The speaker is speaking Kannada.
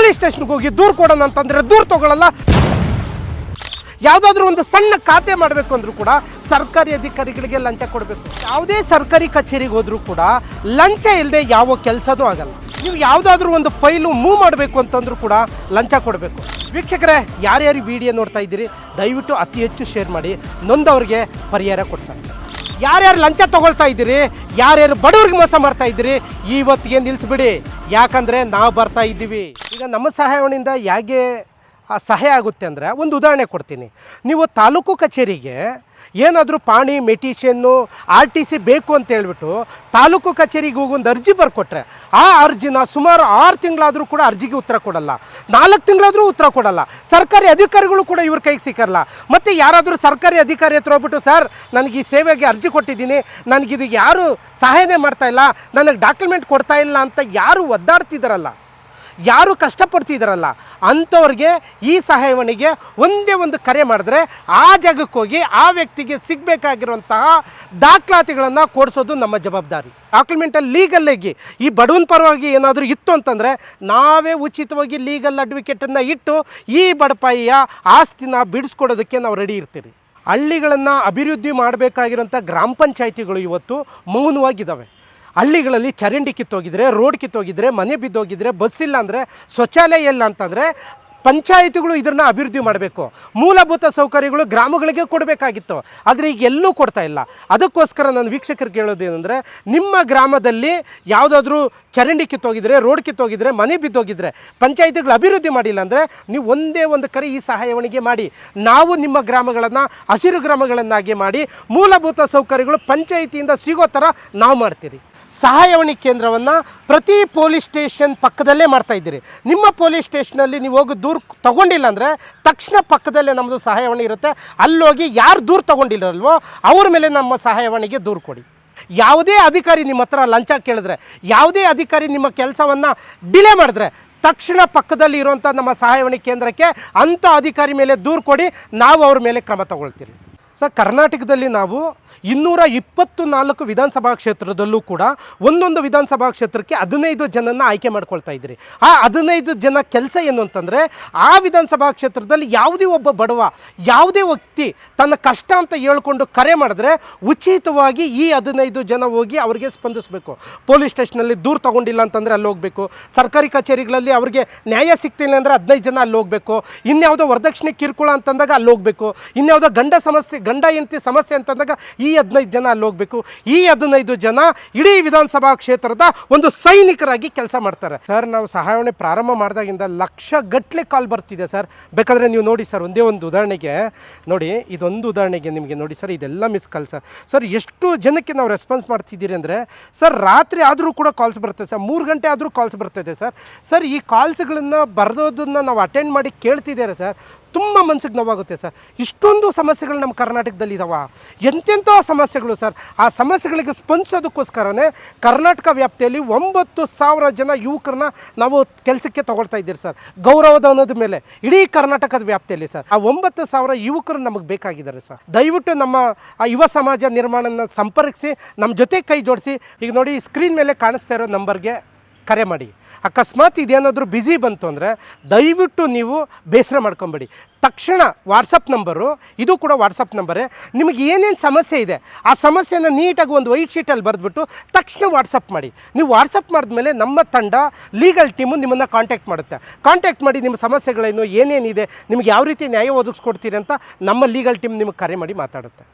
ಪೊಲೀಸ್ ಸ್ಟೇಷನ್ಗೆ ಹೋಗಿ ದೂರು ಕೊಡೋಣ ಅಂತಂದರೆ ದೂರು ತಗೊಳ್ಳಲ್ಲ. ಯಾವುದಾದ್ರೂ ಒಂದು ಸಣ್ಣ ಖಾತೆ ಮಾಡಬೇಕು ಅಂದರೂ ಕೂಡ ಸರ್ಕಾರಿ ಅಧಿಕಾರಿಗಳಿಗೆ ಲಂಚ ಕೊಡಬೇಕು. ಯಾವುದೇ ಸರ್ಕಾರಿ ಕಚೇರಿಗೆ ಹೋದರೂ ಕೂಡ ಲಂಚ ಇಲ್ಲದೆ ಯಾವ ಕೆಲಸದೂ ಆಗಲ್ಲ. ನೀವು ಯಾವುದಾದ್ರೂ ಒಂದು ಫೈಲು ಮೂವ್ ಮಾಡಬೇಕು ಅಂತಂದ್ರೂ ಕೂಡ ಲಂಚ ಕೊಡಬೇಕು. ವೀಕ್ಷಕರೇ, ಯಾರ್ಯಾರು ವಿಡಿಯೋ ನೋಡ್ತಾ ಇದ್ದೀರಿ ದಯವಿಟ್ಟು ಅತಿ ಹೆಚ್ಚು ಶೇರ್ ಮಾಡಿ, ನೊಂದವ್ರಿಗೆ ಪರಿಹಾರ ಕೊಡ್ತಾರೆ. ಯಾರ್ಯಾರು ಲಂಚ ತಗೊಳ್ತಾ ಇದ್ದೀರಿ, ಯಾರ್ಯಾರು ಬಡವ್ರಿಗೆ ಮೋಸ ಮಾಡ್ತಾ ಇದ್ದೀರಿ, ಇವತ್ತಿಗೆ ನಿಲ್ಲಿಸ್ಬಿಡಿ. ಯಾಕಂದರೆ ನಾವು ಬರ್ತಾ ಇದ್ದೀವಿ. ಈಗ ನಮ್ಮ ಸಹಾಯವಾಣಿಯಿಂದ ಹೇಗೆ ಸಹಾಯ ಆಗುತ್ತೆ ಅಂದರೆ ಒಂದು ಉದಾಹರಣೆ ಕೊಡ್ತೀನಿ. ನೀವು ತಾಲೂಕು ಕಚೇರಿಗೆ ಏನಾದರೂ ಪಾಣಿ ಮೆಟಿಷನ್ನು RTC ಬೇಕು ಅಂತ ಹೇಳ್ಬಿಟ್ಟು ತಾಲೂಕು ಕಚೇರಿಗೆ ಹೋಗಿ ಒಂದು ಅರ್ಜಿ ಬರ್ಕೊಟ್ರೆ ಆ ಅರ್ಜಿನ ಸುಮಾರು 6 ತಿಂಗಳಾದರೂ ಕೂಡ ಅರ್ಜಿಗೆ ಉತ್ತರ ಕೊಡಲ್ಲ, 4 ತಿಂಗಳಾದರೂ ಉತ್ತರ ಕೊಡಲ್ಲ. ಸರ್ಕಾರಿ ಅಧಿಕಾರಿಗಳು ಕೂಡ ಇವ್ರ ಕೈಗೆ ಸಿಕ್ಕಲ್ಲ. ಮತ್ತು ಯಾರಾದರೂ ಸರ್ಕಾರಿ ಅಧಿಕಾರಿ ಹತ್ರ ಹೋಗ್ಬಿಟ್ಟು ಸರ್ ನನಗೆ ಈ ಸೇವೆಗೆ ಅರ್ಜಿ ಕೊಟ್ಟಿದ್ದೀನಿ, ನನಗಿದು ಯಾರು ಸಹಾಯನೇ ಮಾಡ್ತಾ ಇಲ್ಲ, ನನಗೆ ಡಾಕ್ಯುಮೆಂಟ್ ಕೊಡ್ತಾ ಇಲ್ಲ ಅಂತ ಯಾರು ಒದ್ದಾಡ್ತಿದ್ದಾರಲ್ಲ, ಯಾರು ಕಷ್ಟಪಡ್ತಿದ್ದಾರಲ್ಲ ಅಂಥವ್ರಿಗೆ ಈ ಸಹಾಯವಾಣಿಗೆ ಒಂದೇ ಒಂದು ಕರೆ ಮಾಡಿದ್ರೆ ಆ ಜಾಗಕ್ಕೆ ಹೋಗಿ ಆ ವ್ಯಕ್ತಿಗೆ ಸಿಗಬೇಕಾಗಿರುವಂತಹ ದಾಖಲಾತಿಗಳನ್ನು ಕೊಡಿಸೋದು ನಮ್ಮ ಜವಾಬ್ದಾರಿ. ಡಾಕ್ಯುಮೆಂಟಲ್ಲಿ ಲೀಗಲ್ಲಾಗಿ ಈ ಬಡವನ ಪರವಾಗಿ ಏನಾದರೂ ಇತ್ತು ಅಂತಂದರೆ ನಾವೇ ಉಚಿತವಾಗಿ ಲೀಗಲ್ ಅಡ್ವೊಕೇಟನ್ನು ಇಟ್ಟು ಈ ಬಡಪಾಯಿಯ ಆಸ್ತಿನ ಬಿಡಿಸ್ಕೊಡೋದಕ್ಕೆ ನಾವು ರೆಡಿ ಇರ್ತೀವಿ. ಹಳ್ಳಿಗಳನ್ನು ಅಭಿವೃದ್ಧಿ ಮಾಡಬೇಕಾಗಿರೋಂಥ ಗ್ರಾಮ ಪಂಚಾಯಿತಿಗಳು ಇವತ್ತು ಮೌನವಾಗಿದ್ದಾವೆ. ಹಳ್ಳಿಗಳಲ್ಲಿ ಚರಂಡಿ ಕಿತ್ತೋಗಿದ್ರೆ, ರೋಡ್ ಕಿತ್ತೋಗಿದ್ರೆ, ಮನೆ ಬಿದ್ದೋಗಿದ್ರೆ, ಬಸ್ ಇಲ್ಲ ಅಂದರೆ, ಶೌಚಾಲಯ ಇಲ್ಲ ಅಂತಂದರೆ ಪಂಚಾಯಿತಿಗಳು ಇದನ್ನು ಅಭಿವೃದ್ಧಿ ಮಾಡಬೇಕು. ಮೂಲಭೂತ ಸೌಕರ್ಯಗಳು ಗ್ರಾಮಗಳಿಗೆ ಕೊಡಬೇಕಾಗಿತ್ತು, ಆದರೆ ಈಗ ಎಲ್ಲೂ ಕೊಡ್ತಾ ಇಲ್ಲ. ಅದಕ್ಕೋಸ್ಕರ ನಾನು ವೀಕ್ಷಕರಿಗೆ ಹೇಳೋದೇನೆಂದರೆ, ನಿಮ್ಮ ಗ್ರಾಮದಲ್ಲಿ ಯಾವುದಾದ್ರೂ ಚರಂಡಿ ಕಿತ್ತೋಗಿದ್ರೆ, ರೋಡ್ ಕಿತ್ತೋಗಿದ್ರೆ, ಮನೆ ಬಿದ್ದೋಗಿದ್ರೆ, ಪಂಚಾಯಿತಿಗಳು ಅಭಿವೃದ್ಧಿ ಮಾಡಿಲ್ಲ ಅಂದರೆ ನೀವು ಒಂದೇ ಒಂದು ಕರೆ ಈ ಸಹಾಯವಾಣಿಗೆ ಮಾಡಿ. ನಾವು ನಿಮ್ಮ ಗ್ರಾಮಗಳನ್ನು ಹಸಿರು ಗ್ರಾಮಗಳನ್ನಾಗಿ ಮಾಡಿ ಮೂಲಭೂತ ಸೌಕರ್ಯಗಳು ಪಂಚಾಯಿತಿಯಿಂದ ಸಿಗೋ ಥರ ನಾವು ಮಾಡ್ತೀರಿ. ಸಹಾಯವಾಣಿ ಕೇಂದ್ರವನ್ನು ಪ್ರತಿ ಪೊಲೀಸ್ ಸ್ಟೇಷನ್ ಪಕ್ಕದಲ್ಲೇ ಮಾಡ್ತಾಯಿದ್ದೀರಿ. ನಿಮ್ಮ ಪೊಲೀಸ್ ಸ್ಟೇಷನಲ್ಲಿ ನೀವು ಹೋಗಿ ದೂರು ತೊಗೊಂಡಿಲ್ಲ ಅಂದರೆ ತಕ್ಷಣ ಪಕ್ಕದಲ್ಲೇ ನಮ್ಮದು ಸಹಾಯವಾಣಿ ಇರುತ್ತೆ. ಅಲ್ಲೋಗಿ ಯಾರು ದೂರು ತೊಗೊಂಡಿಲ್ಲಲ್ವೋ ಅವ್ರ ಮೇಲೆ ನಮ್ಮ ಸಹಾಯವಾಣಿಗೆ ದೂರು ಕೊಡಿ. ಯಾವುದೇ ಅಧಿಕಾರಿ ನಿಮ್ಮ ಹತ್ರ ಲಂಚ ಕೇಳಿದ್ರೆ, ಯಾವುದೇ ಅಧಿಕಾರಿ ನಿಮ್ಮ ಕೆಲಸವನ್ನು ಡಿಲೇ ಮಾಡಿದ್ರೆ ತಕ್ಷಣ ಪಕ್ಕದಲ್ಲಿ ಇರುವಂಥ ನಮ್ಮ ಸಹಾಯವಾಣಿ ಕೇಂದ್ರಕ್ಕೆ ಅಂಥ ಅಧಿಕಾರಿ ಮೇಲೆ ದೂರು ಕೊಡಿ, ನಾವು ಅವ್ರ ಮೇಲೆ ಕ್ರಮ ತಗೊಳ್ತೀರಿ. ಸರ್, ಕರ್ನಾಟಕದಲ್ಲಿ ನಾವು 224 ವಿಧಾನಸಭಾ ಕ್ಷೇತ್ರದಲ್ಲೂ ಕೂಡ ಒಂದೊಂದು ವಿಧಾನಸಭಾ ಕ್ಷೇತ್ರಕ್ಕೆ 15 ಜನನ ಆಯ್ಕೆ ಮಾಡ್ಕೊಳ್ತಾ ಇದ್ದೀರಿ. ಆ 15 ಜನ ಕೆಲಸ ಏನು ಅಂತಂದರೆ, ಆ ವಿಧಾನಸಭಾ ಕ್ಷೇತ್ರದಲ್ಲಿ ಯಾವುದೇ ಒಬ್ಬ ಬಡವ, ಯಾವುದೇ ವ್ಯಕ್ತಿ ತನ್ನ ಕಷ್ಟ ಅಂತ ಹೇಳ್ಕೊಂಡು ಕರೆ ಮಾಡಿದ್ರೆ ಉಚಿತವಾಗಿ ಈ 15 ಜನ ಹೋಗಿ ಅವರಿಗೆ ಸ್ಪಂದಿಸಬೇಕು. ಪೊಲೀಸ್ ಸ್ಟೇಷನಲ್ಲಿ ದೂರು ತೊಗೊಂಡಿಲ್ಲ ಅಂತಂದರೆ ಅಲ್ಲಿ ಹೋಗಬೇಕು. ಸರ್ಕಾರಿ ಕಚೇರಿಗಳಲ್ಲಿ ಅವ್ರಿಗೆ ನ್ಯಾಯ ಸಿಗ್ತಿಲ್ಲ ಅಂದರೆ 15 ಜನ ಅಲ್ಲಿ ಹೋಗಬೇಕು. ಇನ್ಯಾವುದೋ ವರದಕ್ಷಿಣೆ ಕಿರುಕುಳ ಅಂತಂದಾಗ ಅಲ್ಲಿ ಹೋಗಬೇಕು. ಇನ್ಯಾವುದೋ ಗಂಡ ಹೆಂಡತಿ ಸಮಸ್ಯೆ ಅಂತಂದಾಗ ಈ 15 ಜನ ಅಲ್ಲಿ ಹೋಗಬೇಕು. ಈ 15 ಜನ ಇಡೀ ವಿಧಾನಸಭಾ ಕ್ಷೇತ್ರದ ಒಂದು ಸೈನಿಕರಾಗಿ ಕೆಲಸ ಮಾಡ್ತಾರೆ. ಸರ್, ನಾವು ಸಹಾಯವಾಣಿ ಪ್ರಾರಂಭ ಮಾಡಿದಾಗಿಂದ ಲಕ್ಷಗಟ್ಟಲೆ ಕಾಲ್ ಬರ್ತಿದೆ ಸರ್. ಬೇಕಾದರೆ ನೀವು ನೋಡಿ ಸರ್, ಒಂದೇ ಒಂದು ಉದಾಹರಣೆಗೆ ನೋಡಿ, ಇದೊಂದು ಉದಾಹರಣೆಗೆ ನಿಮಗೆ ನೋಡಿ ಸರ್, ಇದೆಲ್ಲ ಮಿಸ್ ಕಾಲ್ ಸರ್. ಸರ್, ಎಷ್ಟು ಜನಕ್ಕೆ ನಾವು ರೆಸ್ಪಾನ್ಸ್ ಮಾಡ್ತಿದ್ದೀರಿ ಅಂದರೆ ಸರ್, ರಾತ್ರಿ ಆದರೂ ಕೂಡ ಕಾಲ್ಸ್ ಬರ್ತದೆ ಸರ್, 3 ಗಂಟೆ ಆದರೂ ಕಾಲ್ಸ್ ಬರ್ತಾಯಿದೆ ಸರ್. ಸರ್, ಈ ಕಾಲ್ಸ್ಗಳನ್ನು ಬರೆದೋದನ್ನು ನಾವು ಅಟೆಂಡ್ ಮಾಡಿ ಕೇಳ್ತಿದ್ದಾರೆ ಸರ್. ತುಂಬ ಮನಸ್ಸಿಗೆ ನೋವಾಗುತ್ತೆ ಸರ್. ಇಷ್ಟೊಂದು ಸಮಸ್ಯೆಗಳು ನಮ್ಮ ಕರ್ನಾಟಕದಲ್ಲಿ ಇದ್ದಾವೆ. ಎಂತೆಂಥ ಸಮಸ್ಯೆಗಳು ಸರ್. ಆ ಸಮಸ್ಯೆಗಳಿಗೆ ಸ್ಪಂದಿಸೋದಕ್ಕೋಸ್ಕರನೇ ಕರ್ನಾಟಕ ವ್ಯಾಪ್ತಿಯಲ್ಲಿ 9,000 ಜನ ಯುವಕರನ್ನ ನಾವು ಕೆಲಸಕ್ಕೆ ತಗೊಳ್ತಾ ಇದ್ದೀರಿ ಸರ್, ಗೌರವಧನದ ಮೇಲೆ ಇಡೀ ಕರ್ನಾಟಕದ ವ್ಯಾಪ್ತಿಯಲ್ಲಿ ಸರ್. ಆ 9,000 ಯುವಕರು ನಮಗೆ ಬೇಕಾಗಿದ್ದಾರೆ ಸರ್. ದಯವಿಟ್ಟು ನಮ್ಮ ಆ ಯುವ ಸಮಾಜ ನಿರ್ಮಾಣನ ಸಂಪರ್ಕಿಸಿ ನಮ್ಮ ಜೊತೆ ಕೈ ಜೋಡಿಸಿ. ಈಗ ನೋಡಿ, ಸ್ಕ್ರೀನ್ ಮೇಲೆ ಕಾಣಿಸ್ತಾ ಇರೋ ನಂಬರ್ಗೆ ಕರೆ ಮಾಡಿ. ಅಕಸ್ಮಾತ್ ಇದೇನಾದರೂ ಬ್ಯುಸಿ ಬಂತು ಅಂದರೆ ದಯವಿಟ್ಟು ನೀವು ಬೇಸರ ಮಾಡ್ಕೊಬೇಡಿ. ತಕ್ಷಣ ವಾಟ್ಸಪ್ ನಂಬರು, ಇದು ಕೂಡ ವಾಟ್ಸಪ್ ನಂಬರೇ. ನಿಮಗೆ ಏನೇನು ಸಮಸ್ಯೆ ಇದೆ ಆ ಸಮಸ್ಯೆನ ನೀಟಾಗಿ ಒಂದು ವೈಟ್ ಶೀಟಲ್ಲಿ ಬರೆದ್ಬಿಟ್ಟು ತಕ್ಷಣ ವಾಟ್ಸಪ್ ಮಾಡಿ. ನೀವು ವಾಟ್ಸಪ್ ಮಾಡಿದ್ಮೇಲೆ ನಮ್ಮ ತಂಡ ಲೀಗಲ್ ಟೀಮು ನಿಮ್ಮನ್ನು ಕಾಂಟ್ಯಾಕ್ಟ್ ಮಾಡುತ್ತೆ. ಕಾಂಟ್ಯಾಕ್ಟ್ ಮಾಡಿ ನಿಮ್ಮ ಸಮಸ್ಯೆಗಳೇನು, ಏನೇನಿದೆ, ನಿಮಗೆ ಯಾವ ರೀತಿ ನ್ಯಾಯ ಒದಗಿಸ್ಕೊಡ್ತೀರಿ ಅಂತ ನಮ್ಮ ಲೀಗಲ್ ಟೀಮ್ ನಿಮಗೆ ಕರೆ ಮಾಡಿ ಮಾತಾಡುತ್ತೆ.